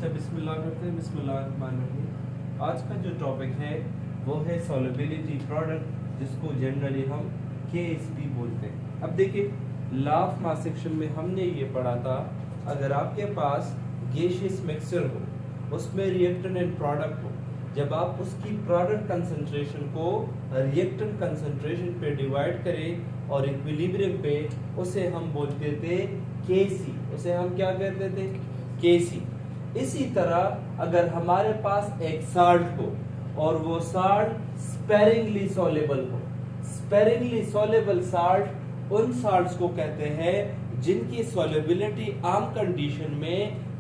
अच्छा बिस्मिल्लाहिर्रहमानिर्रहीम। आज का जो टॉपिक है वो है सॉल्युबिलिटी प्रोडक्ट, जिसको जनरली हम KSP बोलते हैं। अब देखिए, लॉ ऑफ मास सेक्शन में हमने ये पढ़ा था, अगर आपके पास गैसियस मिक्सचर हो, उसमें रिएक्टेंट एंड प्रोडक्ट हो, जब आप उसकी प्रोडक्ट कंसंट्रेशन को रिएक्टेंट कंसंट्रेशन पे डिवाइड करें और इक्विलिब्रियम पे, उसे हम बोलते थे KC। उसे हम क्या कहते थे? KC। इसी तरह अगर हमारे पास एक साल्ट हो और वो साल्ट स्पेरिंगली सॉल्युबल हो, स्पेरिंगली सॉल्युबल साल्ट उन साल्ट्स को कहते हैं जिनकी सॉल्युबिलिटी आम कंडीशन में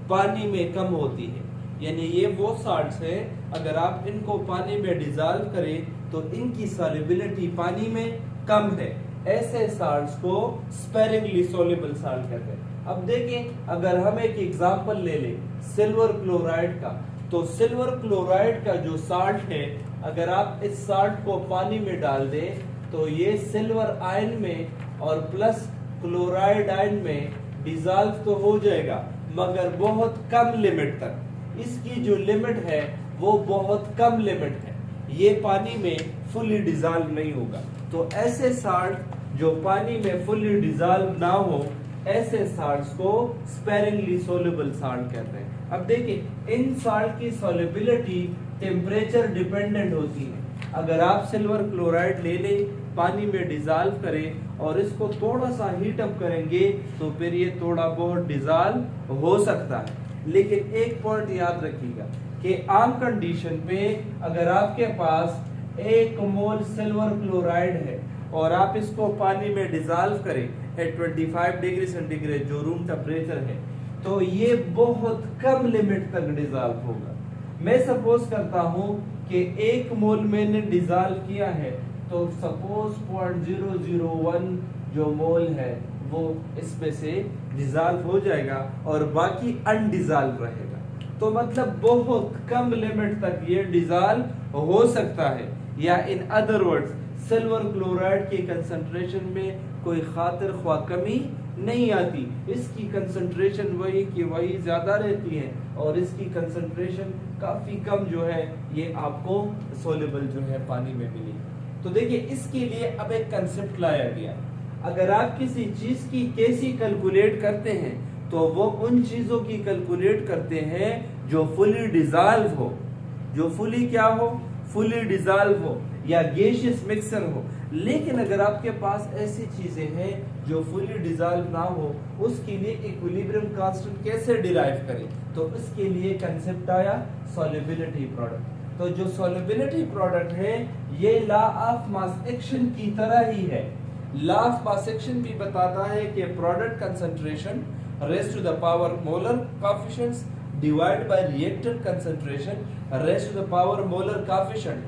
पानी में कम होती है। यानी ये वो साल्ट्स हैं, अगर आप इनको पानी में डिसॉल्व करें तो इनकी सॉल्युबिलिटी पानी में कम है। ऐसे साल्ट्स को स्पेरिंगली सॉल्युबल साल्ट कहते हैं। अब देखें, अगर हम एक एग्जांपल ले लें सिल्वर क्लोराइड का, तो सिल्वर क्लोराइड का जो साल्ट है, अगर आप इस साल्ट को पानी में डाल दें तो ये सिल्वर आयन में और प्लस क्लोराइड आयन में डिसॉल्व तो हो जाएगा, मगर बहुत कम लिमिट तक। इसकी जो लिमिट है वो बहुत कम लिमिट है, ये पानी में फुली डिसॉल्व नहीं होगा। तो ऐसे साल्ट जो पानी में फुली डिसॉल्व ना हो, ऐसे साल्ट्स को स्पेरिंगली सॉल्युबल साल्ट कहते हैं। अब देखिए, इन साल्ट की सॉल्युबिलिटी टेम्परेचर डिपेंडेंट होती है। अगर आप सिल्वर क्लोराइड ले लें, पानी में डिसॉल्व करें और इसको थोड़ा सा हीट अप करेंगे तो फिर ये थोड़ा बहुत डिसॉल्व हो सकता है। लेकिन एक पॉइंट याद रखिएगा कि आम कंडीशन पे अगर आपके पास 1 मोल सिल्वर क्लोराइड है और आप इसको पानी में डिसॉल्व करें एट 25 डिग्री सेंटीग्रेड, जो रूम टेम्परेचर है, तो ये बहुत कम लिमिट तक डिसॉल्व होगा। मैं सपोज करता हूं कि 1 मोल मैंने डिसॉल्व किया है, तो सपोज 0.001 जो मोल है वो इसमें से डिसॉल्व हो जाएगा और बाकी अनडिसॉल्व रहेगा। तो मतलब बहुत कम लिमिट तक ये डिसॉल्व हो सकता है। या in other words, silver chloride की कंसंट्रेशन में कोई खातिर ख्वाह कमी नहीं आती, इसकी कंसंट्रेशन वही की वही ज्यादा रहती है और इसकी कंसंट्रेशन काफी कम जो है ये आपको सॉल्युबल जो है पानी में मिलेगी। तो देखिए, इसके लिए अब एक कंसेप्ट लाया गया। अगर आप किसी चीज की KC कैलकुलेट करते हैं तो वो उन चीजों की कैलकुलेट करते हैं जो फुली डिसॉल्व हो, जो फुली क्या हो, फुली डिसॉल्व हो या गैसियस मिक्सचर हो। लेकिन अगर आपके पास ऐसी चीजें हैं जो फुली डिसॉल्व ना हो, उसके लिए इक्विलिब्रियम कांस्टेंट कैसे डिराइव करें, तो इसके लिए कंसेप्ट आया सॉल्युबिलिटी प्रोडक्ट। तो जो सॉल्युबिलिटी प्रोडक्ट है ये लॉ ऑफ मास एक्शन की तरह ही है। लॉ ऑफ मास एक्शन भी बताता है कि product concentration raise to the power molar coefficients divide by reactant concentration raise to the power molar coefficient.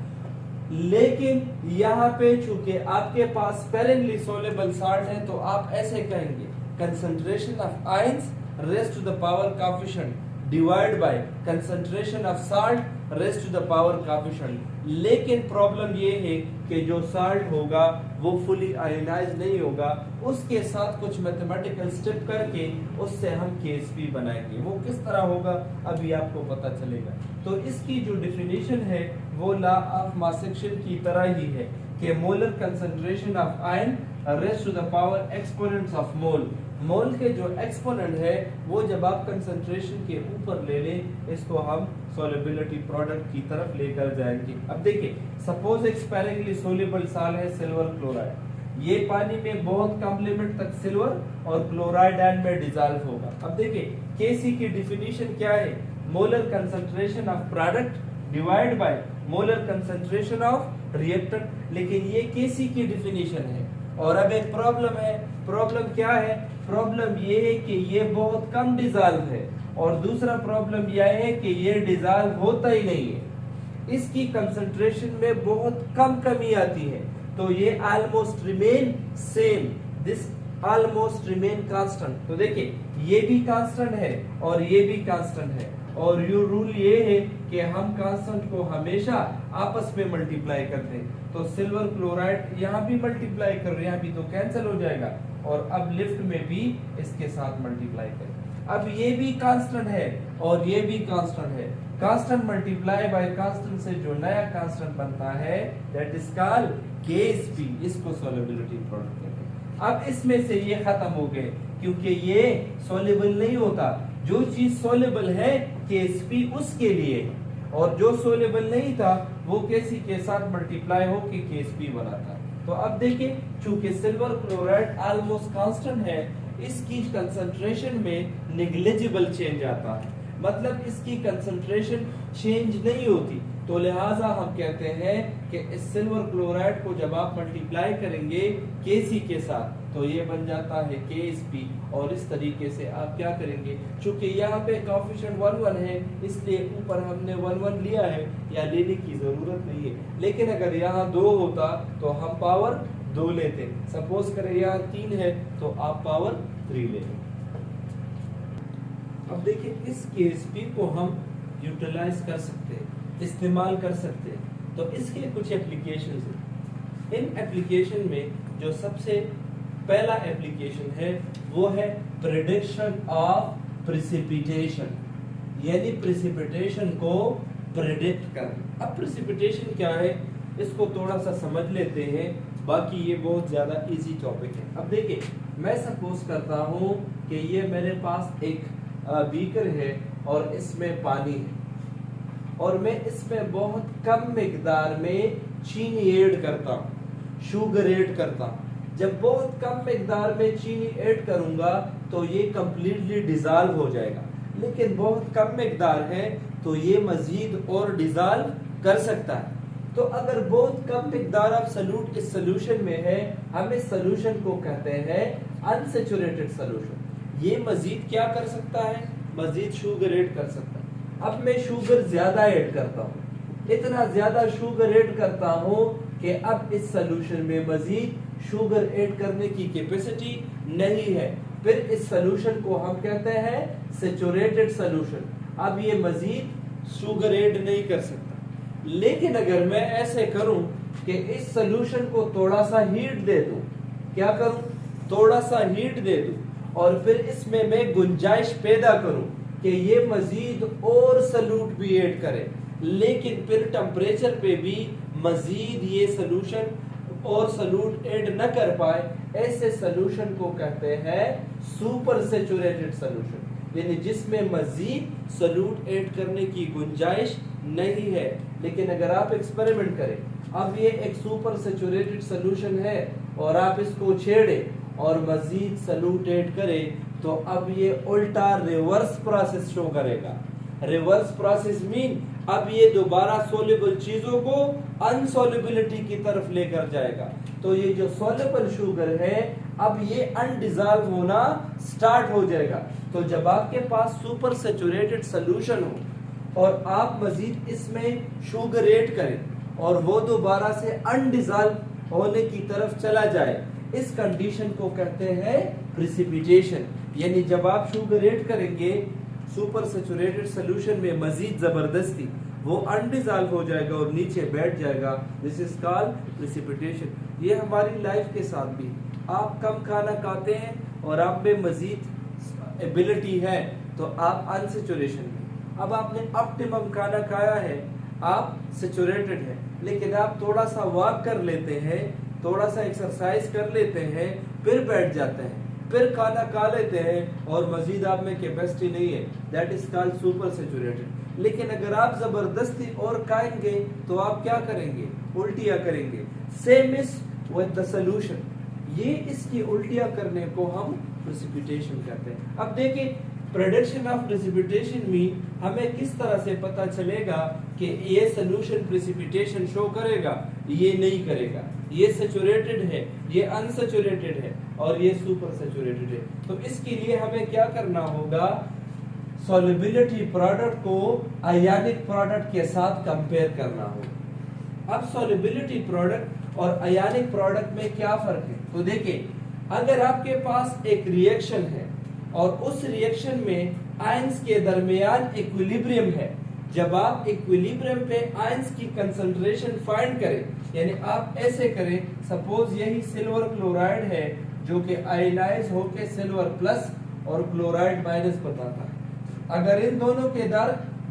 लेकिन यहाँ पे चूंकि आपके पास स्पेरिंगली सॉल्युबल साल्ट है, तो आप ऐसे कहेंगे concentration of ions raise to the power coefficient divide by concentration of salt raise to the power coefficient. लेकिन प्रॉब्लम ये है कि जो साल्ट होगा वो फुली आयनाइज नहीं होगा, उसके साथ कुछ मैथमेटिकल स्टेप करके उससे हम KSP बनाएंगे। वो किस तरह होगा अभी आपको पता चलेगा। तो इसकी जो डेफिनेशन है वो लॉ ऑफ मास एक्शन की तरह ही है कि molar concentration of ion raise to the power exponents of mole. Mole के जो एक्सपोनेंट है वो जब आप कंसंट्रेशन के ऊपर ले लें, इसको हम सॉल्युबिलिटी प्रोडक्ट की तरफ लेकर जाएंगे। अब देखिए, सपोज एक स्पेरिंगली सॉल्युबल साल्ट है सिल्वर क्लोराइड, ये पानी में बहुत कम लिमिट तक सिल्वर और क्लोराइड आयन में डिसॉल्व होगा। अब देखिए, KC की डेफिनेशन क्या है? Molar concentration of product divide by molar concentration of reactant. लेकिन ये KC की डेफिनेशन है। और अब एक प्रॉब्लम है। प्रॉब्लम क्या है? प्रॉब्लम ये है कि ये बहुत कम डिसॉल्व है, और दूसरा प्रॉब्लम यह है कि ये डिसॉल्व होता ही नहीं है, इसकी कंसंट्रेशन में बहुत कम कमी आती है। तो ये almost remain same, this almost remain constant. तो देखिए, ये भी कांस्टेंट है और ये भी कांस्टेंट है, और ये रूल ये है कि हम कांस्टेंट को हमेशा आपस में मल्टीप्लाई करते हैं। तो सिल्वर क्लोराइड यहाँ भी मल्टीप्लाई कर रहे हैं, यहाँ भी तो कैंसिल हो जाएगा, और अब लिफ्ट में भी इसके साथ मल्टीप्लाई करें। अब ये भी कांस्टेंट है और ये भी कांस्टेंट है, कांस्टेंट मल्टीप्लाई बाय कांस्टेंट से जो नया कांस्टेंट बनता है दैट इज कॉल्ड Ksp, इसको सॉल्युबिलिटी प्रोडक्ट कहते हैं। अब इसमें से ये खत्म हो गए क्योंकि ये सॉल्युबल नहीं होता, जो चीज सॉल्युबल है Ksp उसके लिए है, और जो सॉल्युबल नहीं था वो Kc के साथ मल्टीप्लाई होके Ksp बनाता है। तो अब देखिए, चूंकि सिल्वर क्लोराइड ऑलमोस्ट कांस्टेंट है, इसकी कंसंट्रेशन में नेग्लिजिबल चेंज आता है, मतलब इसकी कंसंट्रेशन चेंज नहीं होती, तो लिहाजा हम कहते हैं कि इस सिल्वर क्लोराइड को जब आप मल्टीप्लाई करेंगे Kc के साथ तो ये बन जाता है Ksp, और इस तरीके से आप क्या करेंगे, चूंकि यहाँ पे कोएफिशिएंट 1 1 है इसलिए ऊपर हमने 1 1 लिया है, या लेने की जरूरत नहीं है, लेकिन अगर यहाँ 2 होता तो हम पावर 2 लेते, सपोज करें यहाँ 3 है तो आप पावर 3 ले लें। अब देखिए, इस Ksp को हम यूटिलाइज कर सकते हैं, इस्तेमाल कर सकते हैं, तो इसके कुछ एप्लीकेशन है। इन एप्लीकेशन में जो सबसे पहला एप्लीकेशन है वो है प्रेडिक्शन ऑफ प्रेसिपिटेशन, यानी प्रेसिपिटेशन को प्रेडिक्ट करना। अब प्रेसिपिटेशन क्या है इसको थोड़ा सा समझ लेते हैं, बाकी ये बहुत ज्यादा इजी टॉपिक है। अब देखिए, मैं सपोज करता हूँ कि ये मेरे पास एक बीकर है और इसमें पानी है, और मैं इसमें बहुत कम मिकदार में चीनी ऐड करता हूँ, शुगर ऐड करता हूँ। जब बहुत कम मिकदार में चीनी ऐड करूंगा तो ये कंप्लीटली डिजॉल्व हो जाएगा, लेकिन बहुत कम मिकदार है तो ये मजीद और डिजॉल्व कर सकता है। तो अगर बहुत कम मिकदार ऑफ सॉल्यूट इस सॉल्यूशन में है, हम इस सॉल्यूशन को कहते हैं अनसैचुरेटेड सॉल्यूशन। ये मजीद क्या कर सकता है, मजीद शुगर ऐड कर सकता है। अब मैं शुगर ज्यादा ऐड करता हूँ, इतना ज्यादा शुगर ऐड करता हूँ कि अब इस सॉल्यूशन में मजीद शुगर ऐड करने की कैपेसिटी नहीं है, फिर इस सॉल्यूशन को हम कहते हैं सैचुरेटेड सॉल्यूशन। अब ये मजीद शुगर ऐड नहीं कर सकता। लेकिन अगर मैं ऐसे करूं कि इस सॉल्यूशन को थोड़ा सा हीट दे दूं, क्या करूं, थोड़ा सा हीट दे दूं, और फिर इसमें मैं गुंजाइश पैदा करूं कि ये मजीद और सॉल्यूट भी ऐड करे, लेकिन फिर टेम्परेचर पे भी मजीद ये सॉल्यूशन और सॉल्यूट ऐड न कर पाए, ऐसे सॉल्यूशन को कहते हैं सुपर सैचुरेटेड सॉल्यूशन, यानी जिसमें मजीद सॉल्यूट ऐड करने की गुंजाइश नहीं है। लेकिन अगर आप एक्सपेरिमेंट करें, अब ये एक सुपर सैचुरेटेड सॉल्यूशन है और आप इसको छेड़े और मजीद सॉल्यूट ऐड करें, तो अब ये उल्टा रिवर्स प्रोसेस शो करेगा। रिवर्स प्रोसेस मीन अब ये दोबारा सोल्युबल चीजों को अनसोल्युबिलिटी की तरफ लेकर जाएगा। तो ये जो सोल्युबल शुगर है अब ये अनडिजॉल्व होना स्टार्ट हो जाएगा। तो जब आपके पास सुपर सैचुरेटेड सॉल्यूशन हो और आप मजीद इसमें शुगर ऐड करें और वो दोबारा से अनडिजॉल्व होने की तरफ चला जाए, इस कंडीशन को कहते हैं प्रेसिपिटेशन। यानी जब आप शुगर ऐड करेंगे सुपर सैचुरेटेड सॉल्यूशन में मजीद जबरदस्ती वो अनडिजॉल्व हो जाएगा और नीचे बैठ जाएगा, दिस इज कॉल्ड प्रेसिपिटेशन। ये हमारी लाइफ के साथ भी, आप कम खाना खाते हैं और आप में मजीद एबिलिटी है तो आप अनसैचुरेशन में, अब आपने ऑप्टिमम खाना खाया है, आप सैचुरेटेड है, लेकिन आप थोड़ा सा वॉक कर लेते हैं, थोड़ा सा एक्सरसाइज कर लेते हैं, फिर बैठ जाते हैं, फिर खाना खा लेते हैं और मजीद आप में कैपेसिटी नहीं है, that is called super saturated. लेकिन अगर आप जबरदस्ती और खाएंगे तो आप क्या करेंगे, उल्टियां करेंगे। Same is with the solution, ये इसकी उल्टियां करने को हम प्रेसिपिटेशन कहते हैं। अब देखिए, प्रेडिक्शन ऑफ प्रेसिपिटेशन मीन हमें किस तरह से पता चलेगा कि ये सॉल्यूशन प्रेसिपिटेशन शो करेगा, ये नहीं करेगा, ये सैचुरेटेड है, ये अनसैचुरेटेड है और ये सुपर सैचुरेटेड है। तो इसके लिए हमें क्या करना होगा, सॉल्युबिलिटी प्रोडक्ट को आयनिक प्रोडक्ट के साथ कंपेयर करना होगा। अब सॉल्युबिलिटी प्रोडक्ट और आयनिक प्रोडक्ट में क्या फर्क है, तो देखिए, अगर आपके पास एक रिएक्शन है और उस रिएक्शन में आयंस के दरमियान इक्विलिब्रियम है, जब आप इक्विलिब्रियम पे आयंस की कंसंट्रेशन फाइंड करें, यानी आप ऐसे करें, सपोज यही सिल्वर क्लोराइड है जो कि आयनाइज होके सिल्वर प्लस और क्लोराइड माइनस बताता है। अगर इन दोनों के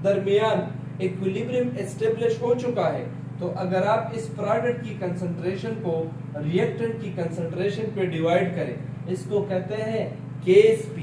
दरमियान इक्विलिब्रियम एस्टेब्लिश हो चुका है, तो अगर आप इस प्रोडक्ट की कंसंट्रेशन को रिएक्टेंट की कंसंट्रेशन पे डिवाइड करें, इसको कहते हैं KSP।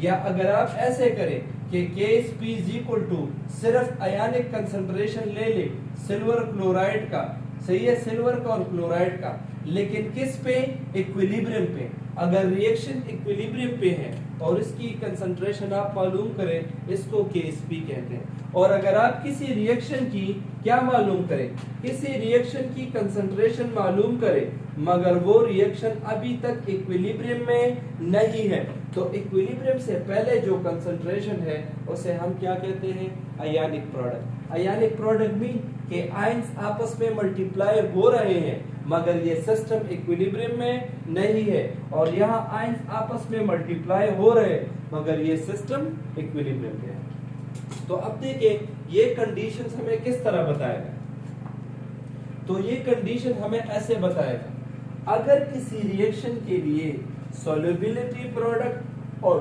या अगर आप ऐसे करें कि KSP इज इक्वल टू सिर्फ आयनिक कंसंट्रेशन ले ले सिल्वर क्लोराइड का, सही है, सिल्वर का और क्लोराइड का, लेकिन किस पे, इक्विलिब्रियम पे। अगर रिएक्शन इक्विलिब्रियम पे है और इसकी कंसंट्रेशन आप मालूम करें, इसको KSP कहते हैं। और अगर आप किसी रिएक्शन की क्या मालूम करें, किसी रिएक्शन की कंसंट्रेशन मालूम करें मगर वो रिएक्शन अभी तक इक्विलिब्रियम में नहीं है, तो इक्विलिब्रियम से पहले जो कंसंट्रेशन है उसे हम क्या कहते हैं, ionic product. Ionic product mean के आयंस आपस में मल्टीप्लाई हो रहे हैं मगर ये सिस्टम इक्विलिब्रियम में नहीं है, और यहाँ आयंस आपस में मल्टीप्लाई हो रहे हैं मगर ये सिस्टम इक्विलिब्रियम में है। तो अब देखिए ये कंडीशंस हमें किस तरह बताएगा, तो ये कंडीशन हमें ऐसे बताएगा, अगर किसी रिएक्शन के लिए सॉल्युबिलिटी प्रोडक्ट और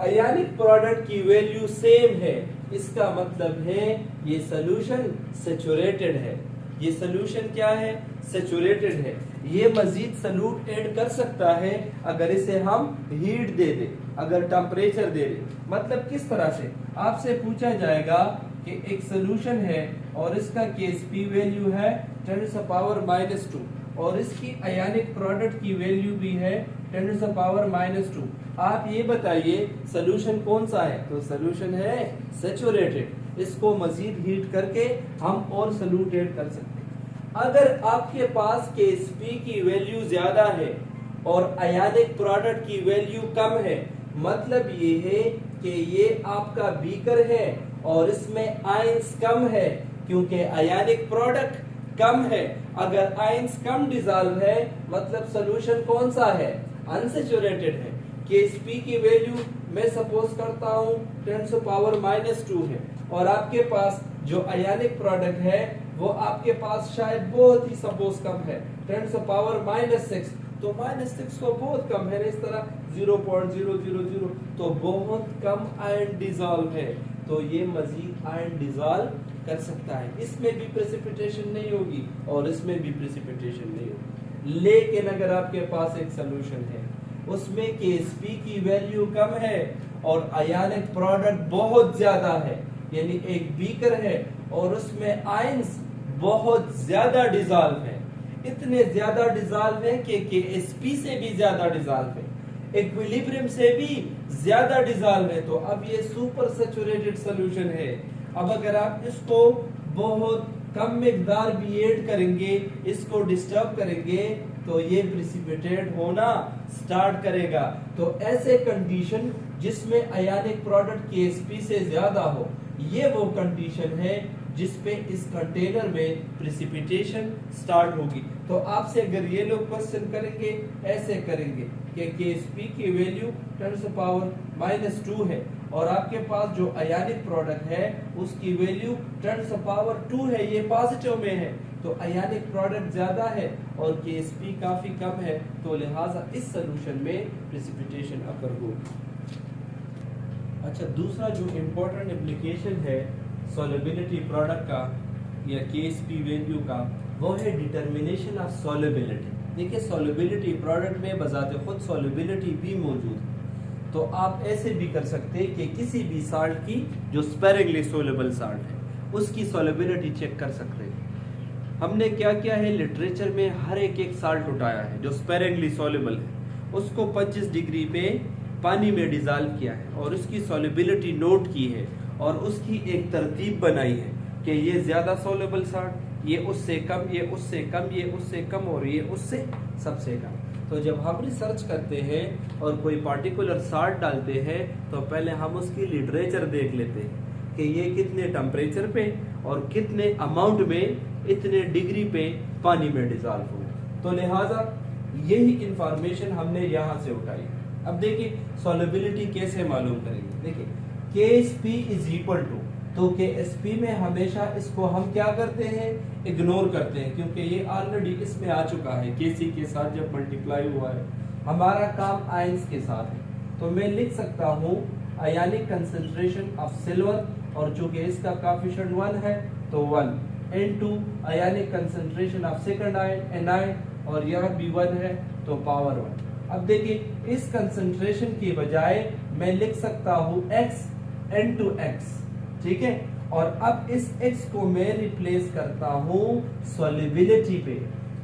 आयनिक प्रोडक्ट की वैल्यू सेम है, इसका मतलब है ये सॉल्यूशन सैचुरेटेड है। ये सॉल्यूशन क्या है, सैचुरेटेड है। ये मजीद सॉल्यूट ऐड कर सकता है अगर इसे हम हीट दे दे, अगर टेम्परेचर दे दे। मतलब किस तरह से, आपसे पूछा जाएगा कि एक सॉल्यूशन है और इसका KSP वैल्यू है 10⁻⁻2 और इसकी आयनिक प्रोडक्ट की वैल्यू भी है 10⁻⁻2। आप ये बताइए सॉल्यूशन कौन सा है, तो सॉल्यूशन है सैचुरेटेड। इसको मजीद हीट करके हम और सॉल्यूट ऐड कर सकते हैं। अगर आपके पास KSP की वैल्यू ज्यादा है और आयनिक प्रोडक्ट की वैल्यू कम है, मतलब ये है कि ये आपका बीकर है और इसमें आयंस कम है क्योंकि आयनिक प्रोडक्ट कम है। अगर आयंस कम डिसॉल्व है मतलब सॉल्यूशन कौन सा है, अनसैचुरेटेड है। KSP की वैल्यू मैं सपोज करता हूँ 10⁻⁻2 है और आपके पास जो आयनिक प्रोडक्ट है वो आपके पास शायद बहुत ही सपोज कम है 10⁻⁻6, तो -6 तो बहुत कम है, इस तरह 0.000 तो बहुत कम आयन डिसॉल्व है, तो ये मजीद आयन डिसॉल्व कर सकता है। इसमें भी प्रेसिपिटेशन नहीं होगी और इसमें भी प्रेसिपिटेशन नहीं होगी। लेकिन अगर आपके पास एक सॉल्यूशन है उसमें KSP की वैल्यू कम है और आयनिक प्रोडक्ट बहुत ज्यादा है, यानी एक बीकर है और उसमें आयंस बहुत ज्यादा डिसॉल्व है, इतने ज्यादा डिसॉल्व है कि KSP से भी ज्यादा डिसॉल्व है, इक्विलिब्रियम से भी ज्यादा डिसॉल्व है, तो अब ये सुपर सैचुरेटेड सॉल्यूशन है। अब अगर आप इसको बहुत कम मिकदार भी ऐड करेंगे, इसको डिस्टर्ब करेंगे, तो ये प्रेसिपिटेट होना स्टार्ट करेगा। तो ऐसे कंडीशन जिसमें आयनिक प्रोडक्ट KSP से ज्यादा हो, ये वो कंडीशन है जिसपे इस कंटेनर में प्रेसिपिटेशन स्टार्ट होगी। तो आपसे अगर ये लोग क्वेश्चन करेंगे, ऐसे करेंगे कि KSP की वैल्यू 10⁻⁻2 है और आपके पास जो आयनिक प्रोडक्ट है उसकी वैल्यू 10⁻2 है, ये पॉजिटिव में है, तो आयनिक प्रोडक्ट ज्यादा है और KSP काफी कम है, तो लिहाजा इस सॉल्यूशन में प्रेसिपिटेशन अकर होगी। अच्छा, दूसरा जो इम्पोर्टेंट एप्लीकेशन है सॉल्युबिलिटी प्रोडक्ट का या KSP वैल्यू का, वो है डिटर्मिनेशन ऑफ सॉल्युबिलिटी। देखिए सॉल्युबिलिटी प्रोडक्ट में बजाते खुद सॉल्युबिलिटी भी मौजूद है, तो आप ऐसे भी कर सकते हैं कि किसी भी साल्ट की जो स्पेरिंगली सोल्युबल साल्ट है उसकी सॉल्युबिलिटी चेक कर सकते हैं। हमने क्या किया है, लिटरेचर में हर एक साल्ट उठाया है जो स्पेरिंगली सोल्युबल है, उसको 25 डिग्री पे पानी में डिसॉल्व किया है और उसकी सॉल्युबिलिटी नोट की है और उसकी एक तरतीब बनाई है कि ये ज्यादा सोल्युबल साल्ट, ये उससे कम, ये उससे कम, ये उससे कम और ये उससे सबसे कम। तो जब हम रिसर्च करते हैं और कोई पार्टिकुलर साल्ट डालते हैं तो पहले हम उसकी लिटरेचर देख लेते हैं कि ये कितने टेम्परेचर पे और कितने अमाउंट में, इतने डिग्री पे पानी में डिसॉल्व हो। तो लिहाजा यही इंफॉर्मेशन हमने यहाँ से उठाई। अब देखिए सॉल्युबिलिटी कैसे मालूम करेंगे। देखिए KSP इज इक्वल टू, तो KSP में हमेशा इसको हम क्या करते हैं, इग्नोर करते हैं, क्योंकि ये ऑलरेडी इसमें आ चुका है, KC के साथ जब मल्टीप्लाई हुआ है। हमारा काम आयंस के साथ है, तो मैं लिख सकता हूँ आयनिक कंसंट्रेशन ऑफ सिल्वर, और चूंकि इसका कोएफिशिएंट 1 है तो 1 into ionic concentration of second ion Ni, और यह भी 1 है तो पावर 1। अब देखिए इस कंसंट्रेशन की बजाय मैं लिख सकता हूँ x इनटू x, ठीक है। और अब इस x को मैं रिप्लेस करता हूँ सॉल्युबिलिटी पे,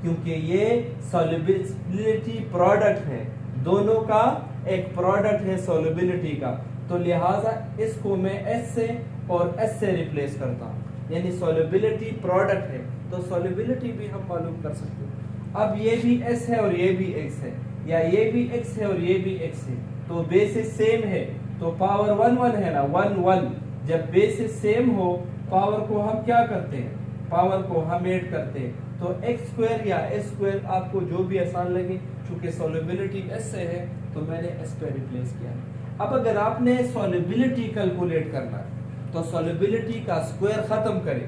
क्योंकि ये सॉल्युबिलिटी प्रोडक्ट है, दोनों का एक प्रोडक्ट है सॉल्युबिलिटी का, तो लिहाजा इसको मैं S से और S से रिप्लेस करता हूँ, यानी सॉल्युबिलिटी प्रोडक्ट है तो सॉल्युबिलिटी भी हम मालूम कर सकते हैं। अब ये भी S है और ये भी X है, या ये भी X है और ये भी X है, तो बेसिस सेम है तो पावर 1 1 है ना, 1 1। जब बेसिस सेम हो पावर को हम क्या करते हैं, पावर को हम ऐड करते हैं, तो x स्क्वायर या s स्क्वायर आपको जो भी आसान लगे, चूंकि सॉल्युबिलिटी s से है तो मैंने s पे रिप्लेस किया। अब अगर आपने सॉल्युबिलिटी कैलकुलेट करना है तो सॉल्युबिलिटी का स्क्वायर खत्म करें,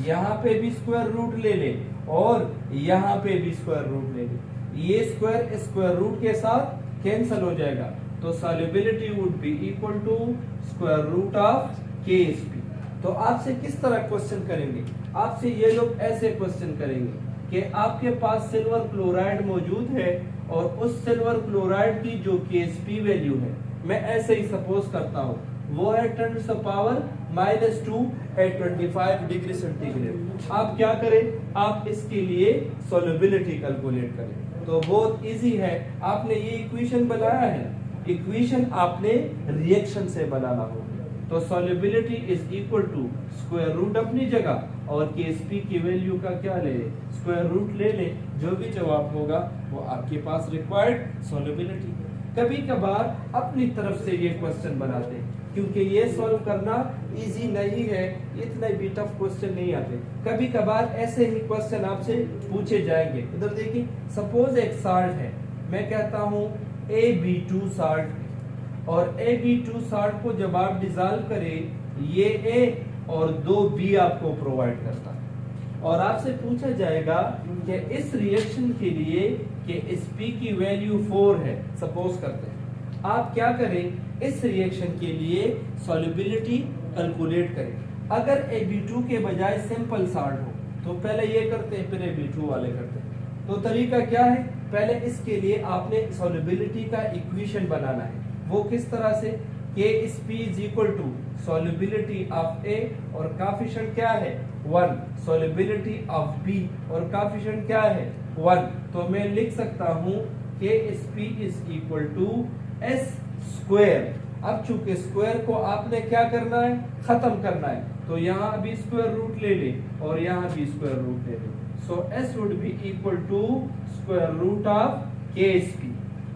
यहाँ पे भी स्क्वायर रूट ले ले और यहाँ पे भी स्क्वायर रूट ले ले, ये स्क्वायर स्क्वायर रूट के साथ कैंसिल हो जाएगा, तो solubility would be equal to square root of KSP। तो आपसे किस तरह क्वेश्चन करेंगे, आपसे ये लोग ऐसे क्वेश्चन करेंगे कि आपके पास सिल्वर क्लोराइड मौजूद है और उस सिल्वर क्लोराइड की जो KSP वैल्यू है, मैं ऐसे ही सपोज करता हूँ, वो है 10 to the power -2 at 25 degree centigrade. आप क्या करें, आप इसके लिए सॉल्युबिलिटी कैलकुलेट करें, तो बहुत इजी है। आपने ये इक्वेशन बनाया है, इक्वेशन आपने रिएक्शन से बनाना होगा, तो solubility is equal to square root अपनी जगह और KSP की वैल्यू का क्या ले ले, स्क्वायर रूट ले ले, जो भी जवाब होगा वो आपके पास रिक्वायर्ड सॉल्युबिलिटी। कभी कभार अपनी तरफ से ये क्वेश्चन बनाते हैं, क्योंकि ये सॉल्व करना इजी नहीं है, इतने भी टफ क्वेश्चन नहीं आते। कभी कभार ऐसे ही क्वेश्चन आपसे पूछे जाएंगे। इधर देखिए, सपोज एक साल्ट है, मैं कहता हूँ AB2 साल्ट, और AB2 साल्ट को जब आप डिसॉल्व करें, ये A और 2B आपको प्रोवाइड करता है, और आपसे पूछा जाएगा कि इस रिएक्शन के लिए KSP की वैल्यू 4 है, सपोज करते हैं। आप क्या करें, इस रिएक्शन के लिए सॉल्युबिलिटी कैलकुलेट करें। अगर AB2 के बजाय सिंपल साल्ट हो तो पहले ये करते हैं, फिर AB2 वाले करते हैं। तो तरीका क्या है, पहले इसके लिए आपने सॉल्युबिलिटी का इक्वेशन बनाना है। वो किस तरह से, KSP is equal to solubility of A और कोएफिशिएंट क्या है 1, सॉल्युबिलिटी ऑफ B और कोएफिशिएंट क्या है 1, तो मैं लिख सकता हूँ KSP is equal to S square. अब चूंकि स्क्वायर को आपने क्या करना है, खत्म करना है, तो यहाँ भी स्क्वायर रूट ले ले और यहाँ भी स्क्वायर रूट ले ले, so S would be equal to square root of KSP।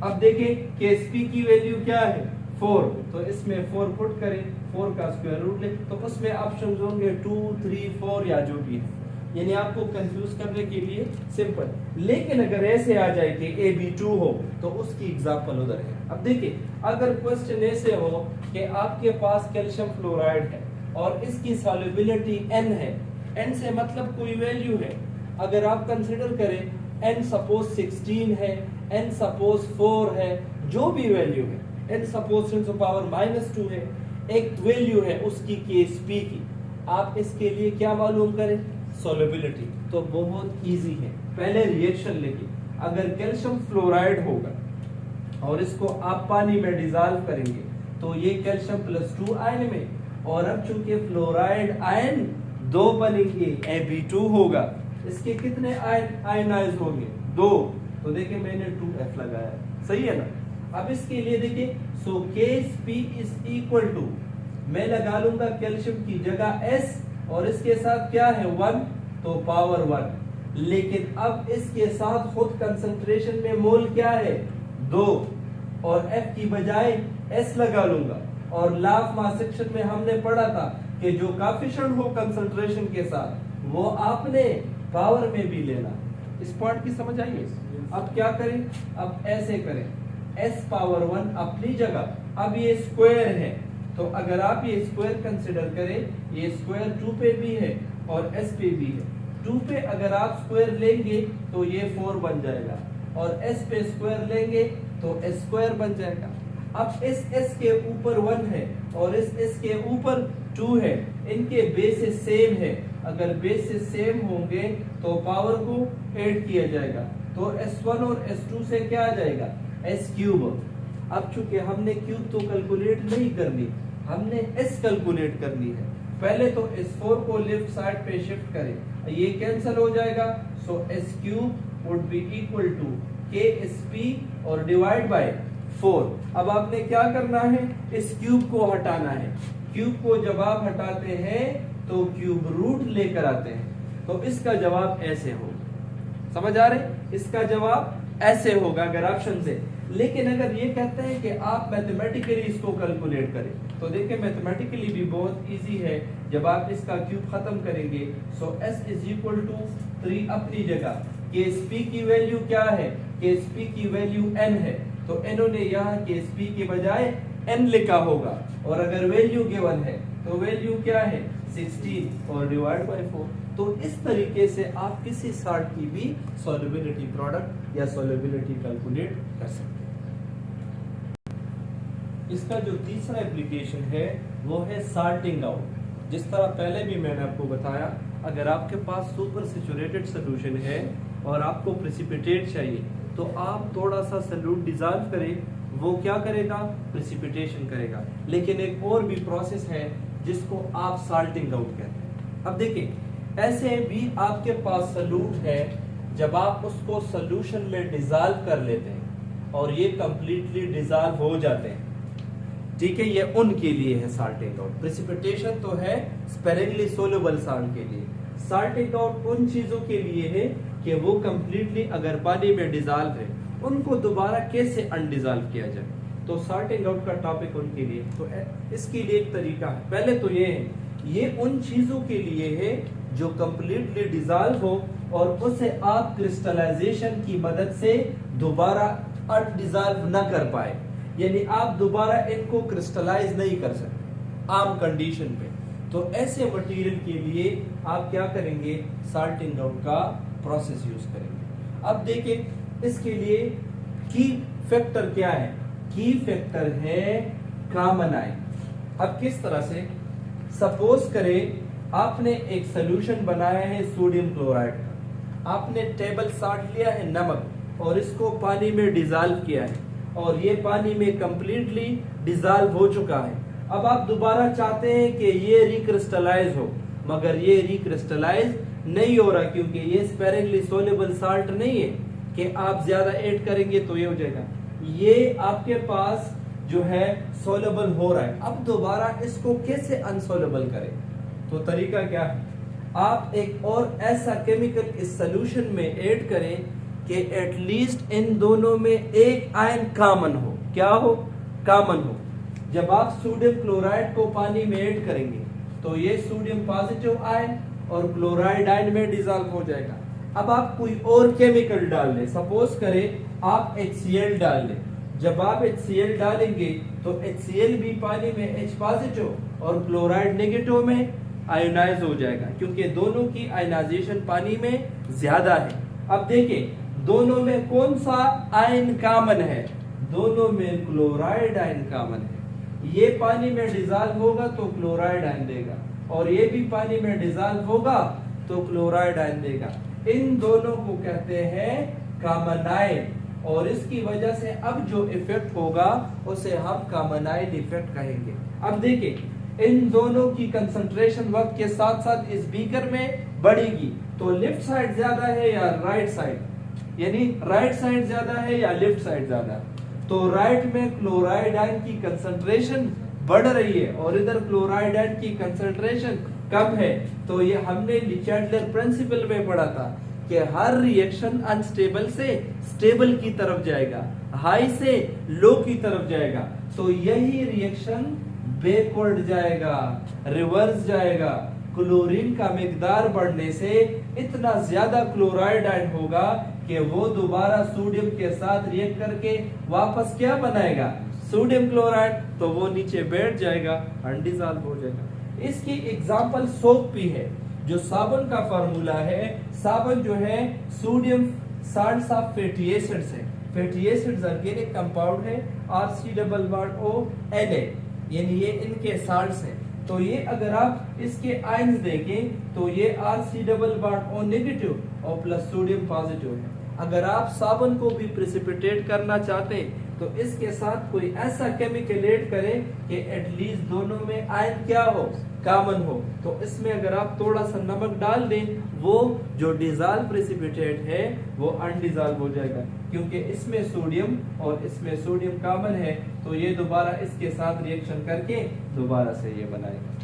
अब देखिए KSP की वैल्यू क्या है 4, तो इसमें 4 पुट करें, 4 का स्क्वायर रूट ले, तो उसमें ऑप्शंस होंगे 2 3 4 या जो भी है, यानी आपको कंफ्यूज करने के लिए सिंपल। लेकिन अगर ऐसे आ जाए कि AB2 हो तो उसकी एग्जांपल उधर है। अब देखिए, अगर क्वेश्चन ऐसे हो कि आपके पास कैल्शियम फ्लोराइड है और इसकी सॉल्युबिलिटी N है, N से मतलब कोई वैल्यू है, अगर आप कंसिडर करें N सपोज 16 है, N सपोज 4 है, जो भी वैल्यू है, N सपोज 10 टू पावर -2 है, एक वैल्यू है उसकी KSP की, आप इसके लिए क्या मालूम करें, सॉल्युबिलिटी। तो बहुत इजी है, पहले रिएक्शन लेके, अगर कैल्शियम फ्लोराइड होगा और इसको आप पानी में डिसॉल्व करेंगे तो ये कैल्शियम +2 आयन में, और अब चूंकि फ्लोराइड आयन 2 बनेंगे, AB2 होगा, इसके कितने आयन आयनाइज होंगे 2, तो देखिए मैंने 2F लगाया, सही है ना। अब इसके लिए देखिए, सो KSP इज इक्वल टू, मैं लगा लूंगा कैल्शियम की जगह S और इसके साथ क्या है 1, तो पावर 1, लेकिन अब इसके साथ खुद कंसंट्रेशन में मोल क्या है 2, और F की बजाय S लगा लूंगा, और लॉ ऑफ मास सेक्शन में हमने पढ़ा था कि जो कोएफिशिएंट हो कंसंट्रेशन के साथ वो आपने पावर में भी लेना। इस पॉइंट की समझ आई है। अब क्या करें, अब ऐसे करें, S पावर 1 अपनी जगह, अब ये स्क्वायर है, तो अगर आप ये स्क्वायर कंसिडर करें, ये स्क्वायर 2 पे भी है और S पे भी है, 2 पे अगर आप स्क्वायर लेंगे तो ये 4 बन जाएगा, और S पे स्क्वायर लेंगे तो S स्क्वायर बन जाएगा। अब इस S के ऊपर 1 है और इस S के ऊपर 2 है, इनके बेसिस सेम है। अगर बेसिस सेम होंगे तो पावर को ऐड किया जाएगा, तो S1 और S2 से क्या आ जाएगा, S क्यूब। अब चूंकि हमने क्यूब तो कैलकुलेट नहीं करनी, हमने S कैलकुलेट करनी है। पहले तो S4 को लेफ्ट साइड पे शिफ्ट करें, ये कैंसिल हो जाएगा, so S cube would be equal to KSP और डिवाइड बाय 4। अब आपने क्या करना है, इस क्यूब को हटाना है। क्यूब को जब आप हटाते हैं तो क्यूब रूट लेकर आते हैं, तो इसका जवाब ऐसे होगा। समझ आ रहे, इसका जवाब ऐसे होगा अगर ऑप्शन से। लेकिन अगर ये कहते हैं कि आप मैथमेटिकली इसको कैलकुलेट करें, तो देखिए मैथमेटिकली भी बहुत इजी है। जब आप इसका क्यूब खत्म करेंगे, सो S इज इक्वल टू 3 अपनी जगह, KSP की वैल्यू क्या है, KSP की वैल्यू n है, तो इन्होंने यहाँ KSP के बजाय n लिखा होगा। और अगर वैल्यू गिवन है तो वैल्यू क्या है, 16 और डिवाइड बाय 4। तो इस तरीके से आप किसी सॉर्ट की भी सॉल्युबिलिटी प्रोडक्ट या सॉल्युबिलिटी कैलकुलेट कर सकते हैं। इसका जो तीसरा एप्लीकेशन है वो है सॉर्टिंग आउट। जिस तरह पहले भी मैंने आपको बताया, अगर आपके पास सुपर सैचुरेटेड सॉल्यूशन है और आपको प्रेसिपिटेट चाहिए, तो आप थोड़ा सा सॉल्यूट डिसॉल्व करें, वो क्या करेगा, प्रेसिपिटेशन करेगा। लेकिन एक और भी प्रोसेस है जिसको आप सॉल्टिंग आउट कहते हैं। अब देखिए, ऐसे भी आपके पास सॉल्यूट है, जब आप उसको सॉल्यूशन में डिसॉल्व कर लेते हैं और ये कंप्लीटली डिसॉल्व हो जाते हैं, ठीक है, ये उनके लिए है सॉल्टिंग आउट। प्रेसिपिटेशन तो है स्पेरिंगली सोल्यूबल सॉल्ट के लिए, सॉल्टिंग आउट उन चीजों के लिए है कि वो कंप्लीटली अगर पानी में डिसॉल्व है, उनको दोबारा कैसे अनडिसॉल्व किया जाए। तो सॉर्टिंग आउट का टॉपिक उनके लिए, तो इसके लिए एक तरीका है। पहले तो ये है, ये उन चीजों के लिए है जो कंप्लीटली डिसॉल्व हो और उसे आप क्रिस्टलाइजेशन की मदद से दोबारा अनडिसॉल्व न कर पाए, यानी आप दोबारा इनको क्रिस्टलाइज नहीं कर सकते आम कंडीशन पे। तो ऐसे मटेरियल के लिए आप क्या करेंगे, सॉर्टिंग आउट का प्रोसेस यूज करेंगे। अब देखिए, इसके लिए की फैक्टर क्या है, की फैक्टर है कॉमन आयन। अब किस तरह से, सपोज करें आपने एक सॉल्यूशन बनाया है सोडियम क्लोराइड का, आपने टेबल सॉल्ट लिया है नमक और इसको पानी में डिसॉल्व किया है और ये पानी में कंप्लीटली डिसॉल्व हो चुका है। अब आप दोबारा चाहते हैं कि ये रिक्रिस्टलाइज हो, मगर ये रिक्रिस्टलाइज नहीं हो रहा, क्योंकि ये स्पेरिंगली सोल्यूबल सॉल्ट नहीं है कि आप ज्यादा ऐड करेंगे तो ये हो जाएगा। ये आपके पास जो है सोल्यूबल हो रहा है। अब दोबारा इसको कैसे अनसोल्यूबल करें, तो तरीका क्या है, आप एक और ऐसा केमिकल इस सॉल्यूशन में ऐड करें कि एटलीस्ट इन दोनों में एक आयन कॉमन हो। क्या हो, कॉमन हो। जब आप सोडियम क्लोराइड को पानी में ऐड करेंगे तो ये सोडियम पॉजिटिव आयन और क्लोराइड आयन में डिसॉल्व हो जाएगा। अब आप कोई और केमिकल डाल लें, सपोज करें आप HCl डाल लें। जब आप HCl डालेंगे तो HCl भी पानी में H पॉजिटिव और क्लोराइड नेगेटिव में आयोनाइज हो जाएगा, क्योंकि दोनों की आयनाइजेशन पानी में ज्यादा है। अब देखिए, दोनों में कौन सा आयन कॉमन है, दोनों में क्लोराइड आयन कॉमन है। ये पानी में डिसॉल्व होगा तो क्लोराइड आयन देगा और ये भी पानी में डिसॉल्व होगा तो क्लोराइड आयन देगा। इन दोनों को कहते हैं कॉमन आयन, और इसकी वजह से अब जो इफेक्ट होगा उसे हम कॉमन आयन इफेक्ट कहेंगे। अब देखिए, इन दोनों की कंसंट्रेशन वक्त के साथ साथ इस बीकर में बढ़ेगी, तो लेफ्ट साइड ज्यादा है या राइट साइड, यानी राइट साइड ज्यादा है या लेफ्ट साइड ज्यादा। तो राइट में क्लोराइड आयन की कंसंट्रेशन बढ़ रही है और इधर क्लोराइड आयन की कंसंट्रेशन कम है। तो ये हमने लिचैंडलर प्रिंसिपल में पढ़ा था कि हर रिएक्शन अनस्टेबल से स्टेबल की तरफ जाएगा, हाई से लो की तरफ जाएगा। तो यही रिएक्शन बैकवर्ड जाएगा, रिवर्स जाएगा। क्लोरीन का मिकदार बढ़ने से इतना ज्यादा क्लोराइड आयन होगा कि वो दोबारा सोडियम के साथ रिएक्ट करके वापस क्या बनाएगा, सोडियम क्लोराइड, तो वो नीचे बैठ जाएगा, अनडिसॉल्व हो जाएगा। इसकी एग्जांपल सोप भी है, जो साबुन का फार्मूला है। साबुन जो है sodium salts of fatty acids है। फैटी एसिड्स ऑर्गेनिक कंपाउंड है, RC double bond O Na, यानी ये इनके साल्ट्स हैं। तो ये अगर आप इसके आयन्स देखें तो ये RC double bond O negative और प्लस सोडियम पॉजिटिव है। अगर आप साबुन को भी प्रेसिपिटेट करना चाहते हैं तो इसके साथ कोई ऐसा केमिकल ऐड करें कि एटलीस्ट दोनों में आयन क्या हो, कॉमन हो। तो इसमें अगर आप थोड़ा सा नमक डाल दें, वो जो डिजॉल्व प्रेसिपिटेट है वो अनडिजॉल्व हो जाएगा, क्योंकि इसमें सोडियम और इसमें सोडियम कॉमन है। तो ये दोबारा इसके साथ रिएक्शन करके दोबारा से ये बनाएगा।